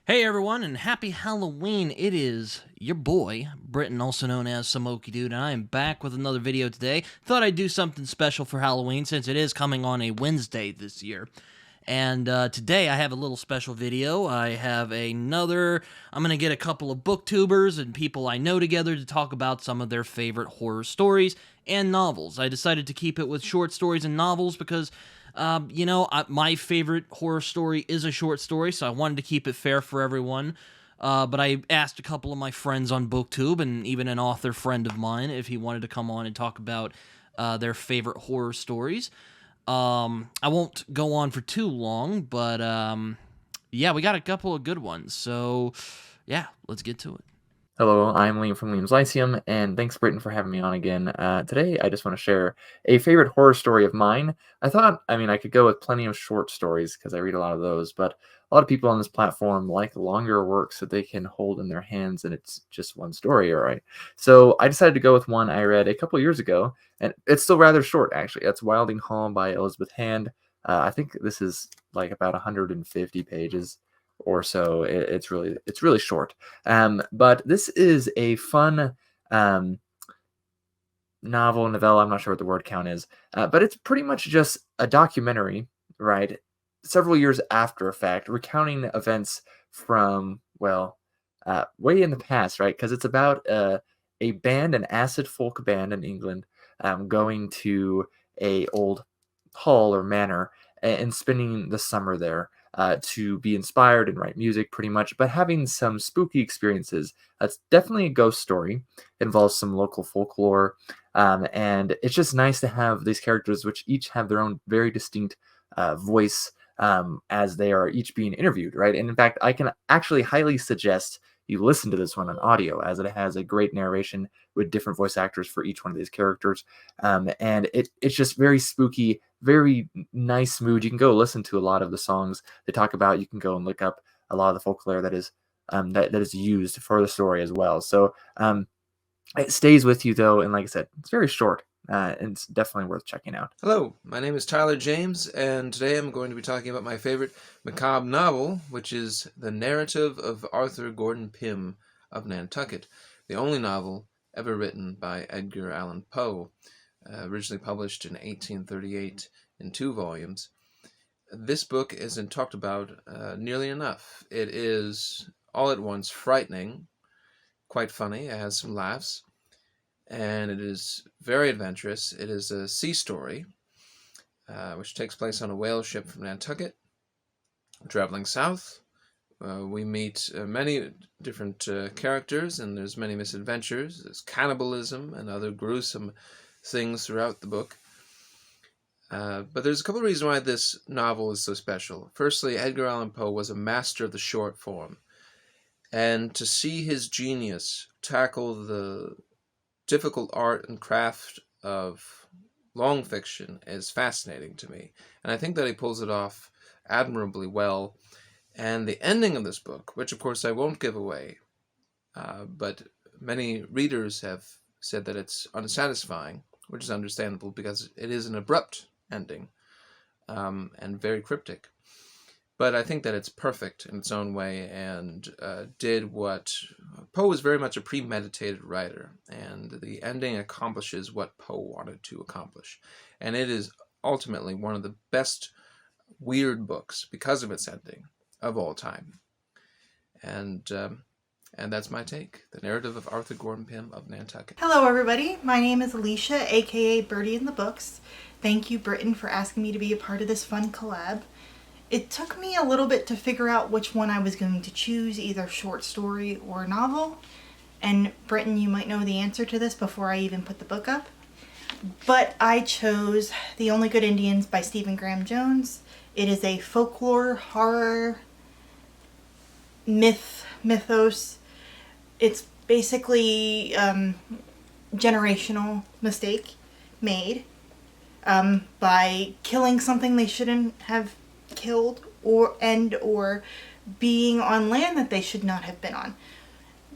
Hey everyone, and happy Halloween! It is your boy, Britton, also known as Samoki Dude, and I am back with another video today. Thought I'd do something special for Halloween since it is coming on a Wednesday this year. And today I have a little special video. I'm gonna get a couple of booktubers and people I know together to talk about some of their favorite horror stories and novels. I decided to keep it with short stories and novels because my favorite horror story is a short story, so I wanted to keep it fair for everyone. But I asked a couple of my friends on BookTube and even an author friend of mine if he wanted to come on and talk about their favorite horror stories. I won't go on for too long, but yeah, we got a couple of good ones. So yeah, let's get to it. Hello, I'm Liam from Liam's Lyceum, and thanks, Britton, for having me on again. Today, I just want to share a favorite horror story of mine. I could go with plenty of short stories because I read a lot of those, but a lot of people on this platform like longer works that they can hold in their hands, and it's just one story, all right? So I decided to go with one I read a couple years ago, and it's still rather short, actually. That's Wilding Hall by Elizabeth Hand. I think this is like about 150 pages or so. It's really short. But this is a fun um, novella. I'm not sure what the word count is, but it's pretty much just a documentary, right? Several years after effect, recounting events from, way in the past, right? Because it's about a band, an acid folk band in England, going to a old hall or manor and spending the summer there to be inspired and write music pretty much, but having some spooky experiences. That's definitely a ghost story. It involves some local folklore, and it's just nice to have these characters which each have their own very distinct voice as they are each being interviewed, right? And in fact, I can actually highly suggest you listen to this one on audio, as it has a great narration with different voice actors for each one of these characters. And it's just very spooky, very nice mood. You can go listen to a lot of the songs they talk about. You can go and look up a lot of the folklore that is used for the story as well. So it stays with you though, and like I said, it's very short. And it's definitely worth checking out. Hello, my name is Tyler James, and today I'm going to be talking about my favorite macabre novel, which is The Narrative of Arthur Gordon Pym of Nantucket, the only novel ever written by Edgar Allan Poe, originally published in 1838 in 2 volumes. This book isn't talked about nearly enough. It is all at once frightening, quite funny, it has some laughs, and it is very adventurous. It is a sea story, which takes place on a whale ship from Nantucket, traveling south. We meet many different characters, and there's many misadventures. There's cannibalism and other gruesome things throughout the book. But there's a couple of reasons why this novel is so special. Firstly, Edgar Allan Poe was a master of the short form, and to see his genius tackle the difficult art and craft of long fiction is fascinating to me. And I think that he pulls it off admirably well. And the ending of this book, which of course I won't give away, but many readers have said that it's unsatisfying, which is understandable because it is an abrupt ending and very cryptic. But I think that it's perfect in its own way and did what... Poe was very much a premeditated writer, and the ending accomplishes what Poe wanted to accomplish. And it is ultimately one of the best weird books, because of its ending, of all time. And that's my take. The Narrative of Arthur Gordon Pym of Nantucket. Hello everybody, my name is Alicia, aka Birdie in the Books. Thank you, Britton, for asking me to be a part of this fun collab. It took me a little bit to figure out which one I was going to choose, either short story or novel. And Britton, you might know the answer to this before I even put the book up. But I chose The Only Good Indians by Stephen Graham Jones. It is a folklore, horror, mythos. It's basically generational mistake made by killing something they shouldn't have killed or being on land that they should not have been on.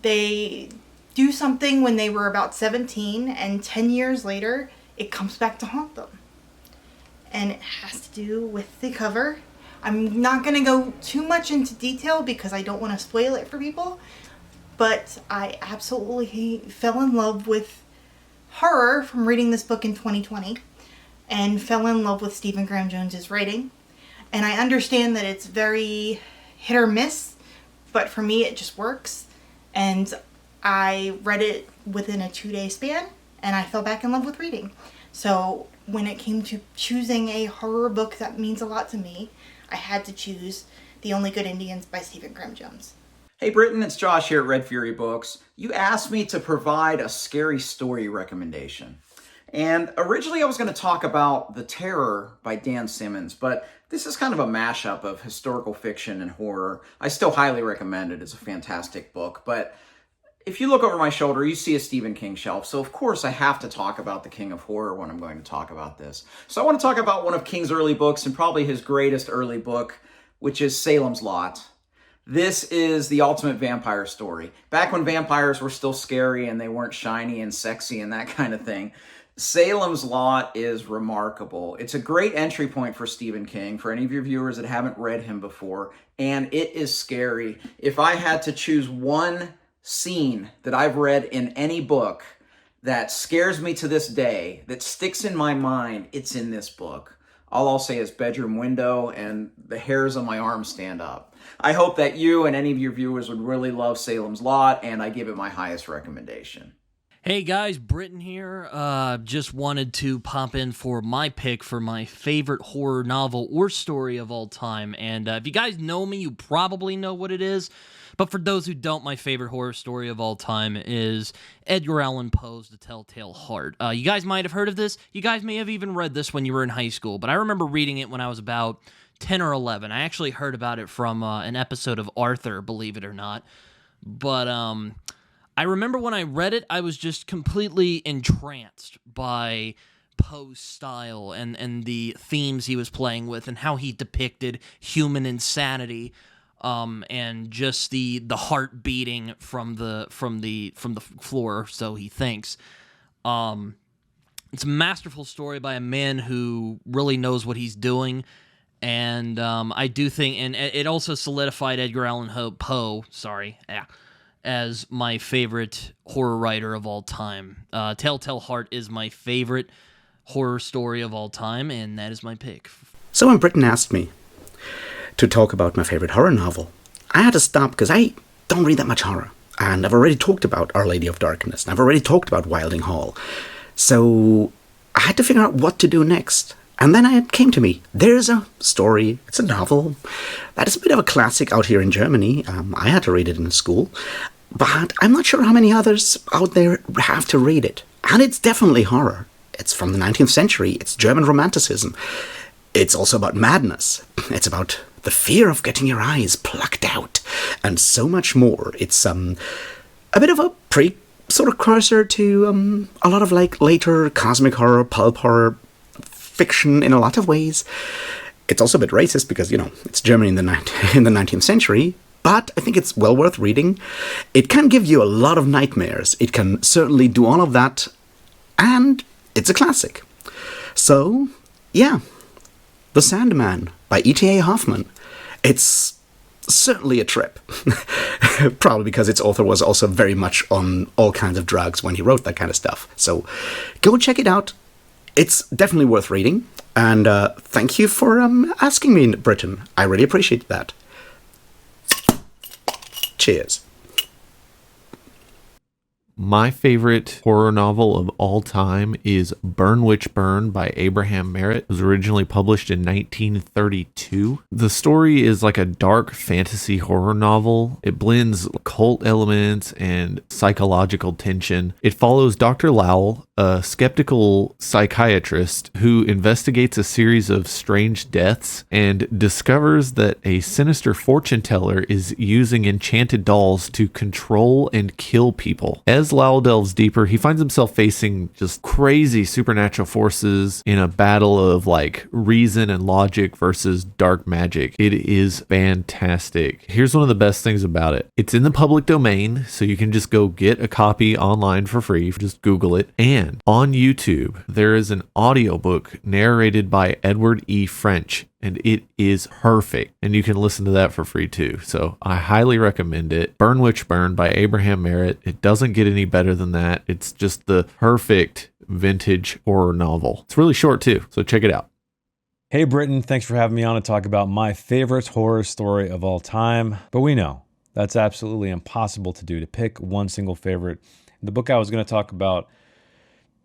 They do something when they were about 17, and 10 years later it comes back to haunt them. And it has to do with the cover, I'm not going to go too much into detail because I don't want to spoil it for people, but I absolutely fell in love with horror from reading this book in 2020 and fell in love with Stephen Graham Jones's writing. And I understand that it's very hit or miss, but for me it just works. And I read it within a 2-day span and I fell back in love with reading. So when it came to choosing a horror book that means a lot to me, I had to choose The Only Good Indians by Stephen Graham Jones. Hey Britton, it's Josh here at Red Fury Books. You asked me to provide a scary story recommendation. And originally I was going to talk about The Terror by Dan Simmons, but this is kind of a mashup of historical fiction and horror. I still highly recommend it. It's a fantastic book, but if you look over my shoulder, you see a Stephen King shelf. So of course I have to talk about the King of Horror when I'm going to talk about this. So I want to talk about one of King's early books and probably his greatest early book, which is Salem's Lot. This is the ultimate vampire story. Back when vampires were still scary and they weren't shiny and sexy and that kind of thing, Salem's Lot is remarkable. It's a great entry point for Stephen King, for any of your viewers that haven't read him before, and it is scary. If I had to choose one scene that I've read in any book that scares me to this day, that sticks in my mind, it's in this book. All I'll say is bedroom window, and the hairs on my arm stand up. I hope that you and any of your viewers would really love Salem's Lot, and I give it my highest recommendation. Hey guys, Britton here. Just wanted to pop in for my pick for my favorite horror novel or story of all time. And if you guys know me, you probably know what it is. But for those who don't, my favorite horror story of all time is Edgar Allan Poe's The Telltale Heart. You guys might have heard of this. You guys may have even read this when you were in high school. But I remember reading it when I was about 10 or 11. I actually heard about it from an episode of Arthur, believe it or not. But I remember when I read it, I was just completely entranced by Poe's style and the themes he was playing with and how he depicted human insanity, and just the heart beating from the floor, so he thinks. It's a masterful story by a man who really knows what he's doing, and I do think, and it also solidified Edgar Allan Poe. As my favorite horror writer of all time. Telltale Heart is my favorite horror story of all time, and that is my pick. So when Britton asked me to talk about my favorite horror novel, I had to stop because I don't read that much horror. And I've already talked about Our Lady of Darkness, and I've already talked about Wilding Hall. So I had to figure out what to do next. And then it came to me, there's a story, it's a novel, that is a bit of a classic out here in Germany. I had to read it in school, but I'm not sure how many others out there have to read it. And it's definitely horror. It's from the 19th century, it's German Romanticism. It's also about madness. It's about the fear of getting your eyes plucked out, and so much more. It's a bit of a precursor to a lot of like later cosmic horror, pulp horror, fiction in a lot of ways. It's also a bit racist because, it's Germany in the 19th century, but I think it's well worth reading. It can give you a lot of nightmares. It can certainly do all of that, and it's a classic. So, yeah, The Sandman by E.T.A. Hoffmann. It's certainly a trip. Probably because its author was also very much on all kinds of drugs when he wrote that kind of stuff. So, go check it out. It's definitely worth reading, and thank you for asking me, Britton. I really appreciate that. Cheers. My favorite horror novel of all time is Burn Witch Burn by Abraham Merritt. It was originally published in 1932. The story is like a dark fantasy horror novel. It blends cult elements and psychological tension. It follows Dr. Lowell, a skeptical psychiatrist who investigates a series of strange deaths and discovers that a sinister fortune teller is using enchanted dolls to control and kill people. As Lowell delves deeper, he finds himself facing just crazy supernatural forces in a battle of like reason and logic versus dark magic. It is fantastic. Here's one of the best things about it. It's in the public domain, so you can just go get a copy online for free. Just Google it. And on YouTube, there is an audiobook narrated by Edward E. French. and it is perfect. And you can listen to that for free too. So I highly recommend it. Burn Witch Burn by Abraham Merritt. It doesn't get any better than that. It's just the perfect vintage horror novel. It's really short too, so check it out. Hey Britton, thanks for having me on to talk about my favorite horror story of all time. But we know that's absolutely impossible to do, to pick one single favorite. The book I was going to talk about,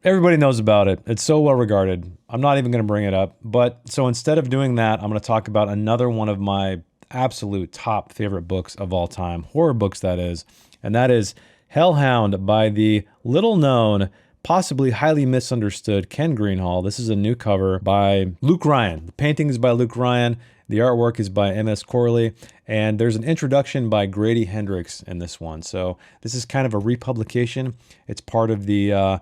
everybody knows about it. It's so well regarded. I'm not even going to bring it up. But so instead of doing that, I'm going to talk about another one of my absolute top favorite books of all time, horror books that is, and that is Hellhound by the little known, possibly highly misunderstood Ken Greenhall. This is a new cover by Luke Ryan. The painting is by Luke Ryan. The artwork is by M.S. Corley. And there's an introduction by Grady Hendrix in this one. So this is kind of a republication. It's part of the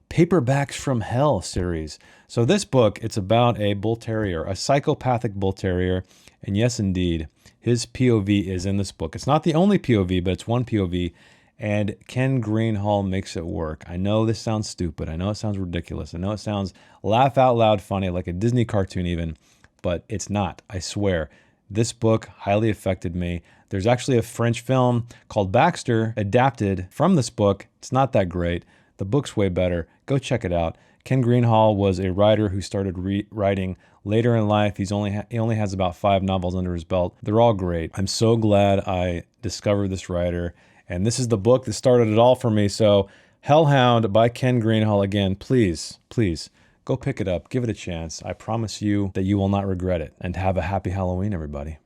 Paperbacks from Hell series. So this book, it's about a bull terrier, a psychopathic bull terrier. And yes, indeed, his POV is in this book. It's not the only POV, but it's one POV. And Ken Greenhall makes it work. I know this sounds stupid. I know it sounds ridiculous. I know it sounds laugh out loud funny, like a Disney cartoon even, but it's not, I swear. This book highly affected me. There's actually a French film called Baxter adapted from this book. It's not that great. The book's way better. Go check it out. Ken Greenhall was a writer who started writing later in life. He only has about 5 novels under his belt. They're all great. I'm so glad I discovered this writer. And this is the book that started it all for me. So Hellhound by Ken Greenhall. Again, please, please go pick it up. Give it a chance. I promise you that you will not regret it. And have a happy Halloween, everybody.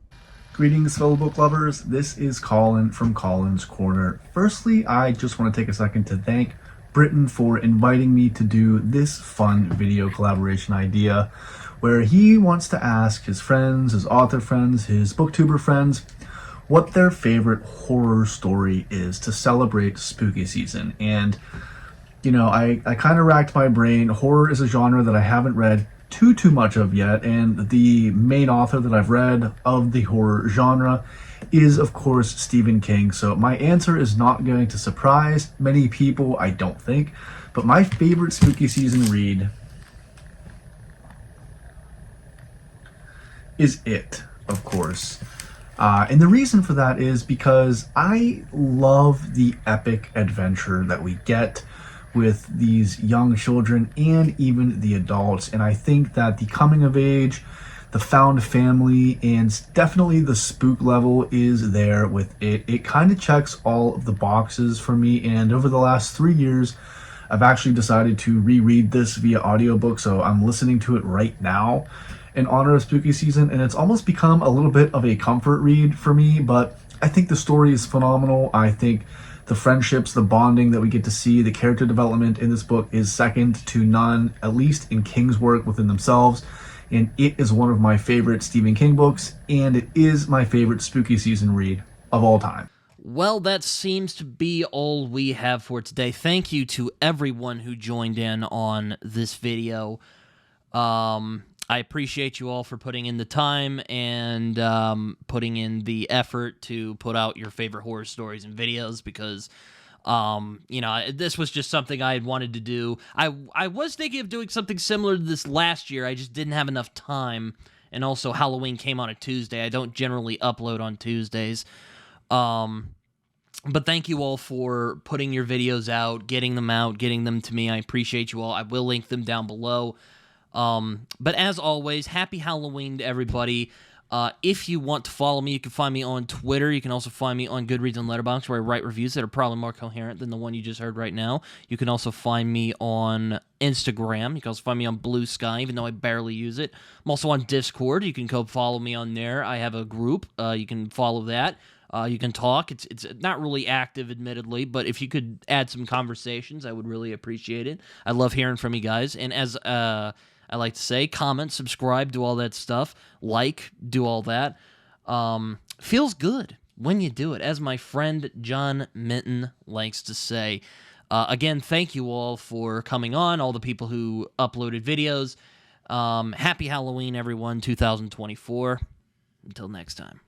Greetings, fellow book lovers. This is Colin from Colin's Corner. Firstly, I just want to take a second to thank Britton for inviting me to do this fun video collaboration idea where he wants to ask his friends, his author friends, his booktuber friends, what their favorite horror story is to celebrate spooky season. And, you know, I kind of racked my brain. Horror is a genre that I haven't read too much of yet, and the main author that I've read of the horror genre is, of course, Stephen King. So my answer is not going to surprise many people, I don't think, but my favorite spooky season read is It, of course. And the reason for that is because I love the epic adventure that we get with these young children and even the adults. And I think that the coming of age, the found family, and definitely the spook level is there with it. It kind of checks all of the boxes for me. And over the last 3 years, I've actually decided to reread this via audiobook. So I'm listening to it right now in honor of spooky season, and it's almost become a little bit of a comfort read for me. But I think the story is phenomenal. I think the friendships, the bonding that we get to see, the character development in this book is second to none, at least in King's work within themselves. And it is one of my favorite Stephen King books, and it is my favorite spooky season read of all time. Well, that seems to be all we have for today. Thank you to everyone who joined in on this video. I appreciate you all for putting in the time and putting in the effort to put out your favorite horror stories and videos, because you know, this was just something I had wanted to do. I was thinking of doing something similar to this last year. I just didn't have enough time, and also Halloween came on a Tuesday. I don't generally upload on Tuesdays. But thank you all for putting your videos out, getting them to me. I appreciate you all. I will link them down below. But as always, happy Halloween to everybody. If you want to follow me, you can find me on Twitter. You can also find me on Goodreads and Letterboxd, where I write reviews that are probably more coherent than the one you just heard right now. You can also find me on Instagram. You can also find me on Blue Sky, even though I barely use it. I'm also on Discord. You can go follow me on there. I have a group. You can follow that. You can talk. It's not really active, admittedly, but if you could add some conversations, I would really appreciate it. I love hearing from you guys. And as I like to say, comment, subscribe, do all that stuff, like, do all that. Feels good when you do it, as my friend John Minton likes to say. Again, thank you all for coming on, all the people who uploaded videos. Happy Halloween, everyone, 2024. Until next time.